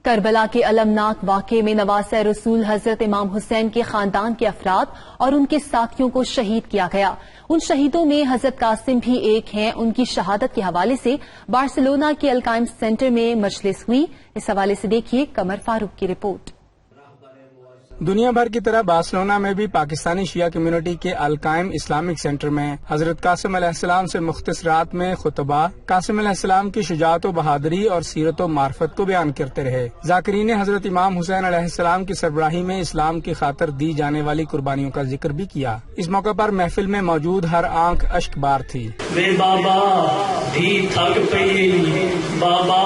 کربلا کے المناک واقعے میں نواسہ رسول حضرت امام حسین کے خاندان کے افراد اور ان کے ساتھیوں کو شہید کیا گیا۔ ان شہیدوں میں حضرت قاسم بھی ایک ہیں۔ ان کی شہادت کے حوالے سے بارسلونا کے القائم سینٹر میں مجلس ہوئی۔ اس حوالے سے دیکھیے قمر فاروق کی رپورٹ۔ دنیا بھر کی طرح بارسلونا میں بھی پاکستانی شیعہ کمیونٹی کے القائم اسلامک سینٹر میں حضرت قاسم علیہ السلام سے مختص رات میں خطبہ قاسم علیہ السلام کی شجاعت و بہادری اور سیرت و معرفت کو بیان کرتے رہے۔ ذاکرین نے حضرت امام حسین علیہ السلام کی سربراہی میں اسلام کی خاطر دی جانے والی قربانیوں کا ذکر بھی کیا۔ اس موقع پر محفل میں موجود ہر آنکھ اشک بار تھی۔ بابا بھی تھک پئی، بابا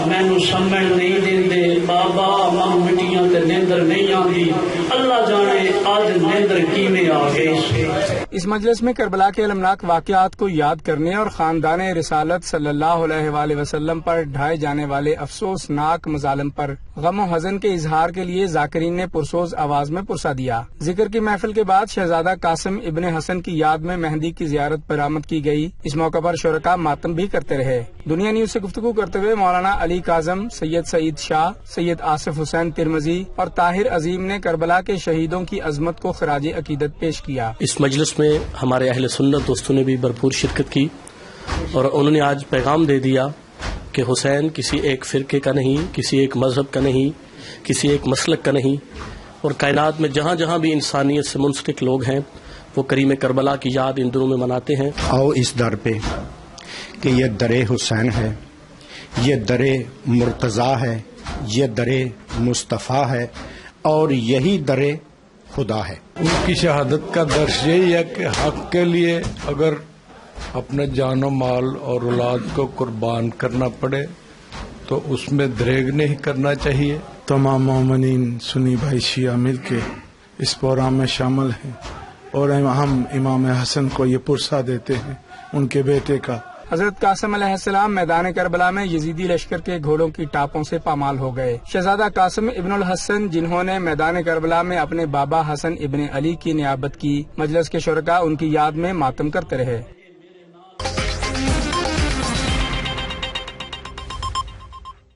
مینوں سمجھ نہیں دیندے، بابا ماں مٹیاں تے نیندر نہیں آندی، اللہ جانے آج نیندر کیویں آ گئی۔ اس مجلس میں کربلا کے المناک واقعات کو یاد کرنے اور خاندان رسالت صلی اللہ علیہ وآلہ وسلم پر ڈھائے جانے والے افسوسناک مظالم پر غم و حزن کے اظہار کے لیے ذاکرین نے پرسوز آواز میں پرسہ دیا۔ ذکر کی محفل کے بعد شہزادہ قاسم ابن حسن کی یاد میں مہندی کی زیارت برآمد کی گئی۔ اس موقع پر شرکاء ماتم بھی کرتے رہے۔ دنیا نیوز سے گفتگو کرتے ہوئے مولانا علی کاظم، سید سعید شاہ، سید آصف حسین ترمذی اور طاہر عظیم نے کربلا کے شہیدوں کی عظمت کو خراج عقیدت پیش کیا۔ اس مجلس میں ہمارے اہل سنت دوستوں نے بھی بھرپور شرکت کی اور انہوں نے آج پیغام دے دیا کہ حسین کسی ایک فرقے کا نہیں، کسی ایک مذہب کا نہیں، کسی ایک مسلک کا نہیں، اور کائنات میں جہاں جہاں بھی انسانیت سے منسلک لوگ ہیں وہ کریم کربلا کی یاد ان دنوں میں مناتے ہیں۔ آؤ اس در پہ کہ یہ در حسین ہے، یہ در مرتضیٰ ہے، یہ در مصطفیٰ ہے اور یہی در خدا ہے۔ ان کی شہادت کا درس یہی ہے کہ حق کے لیے اگر اپنے جان و مال اور اولاد کو قربان کرنا پڑے تو اس میں دریغ نہیں کرنا چاہیے۔ تمام مومنین سنی بھائی شیعہ مل کے اس پروگرام میں شامل ہیں اور ہم امام حسن کو یہ پرسہ دیتے ہیں ان کے بیٹے کا۔ حضرت قاسم علیہ السلام میدان کربلا میں یزیدی لشکر کے گھوڑوں کی ٹاپوں سے پامال ہو گئے۔ شہزادہ قاسم ابن الحسن جنہوں نے میدان کربلا میں اپنے بابا حسن ابن علی کی نیابت کی، مجلس کے شرکاء ان کی یاد میں ماتم کرتے رہے۔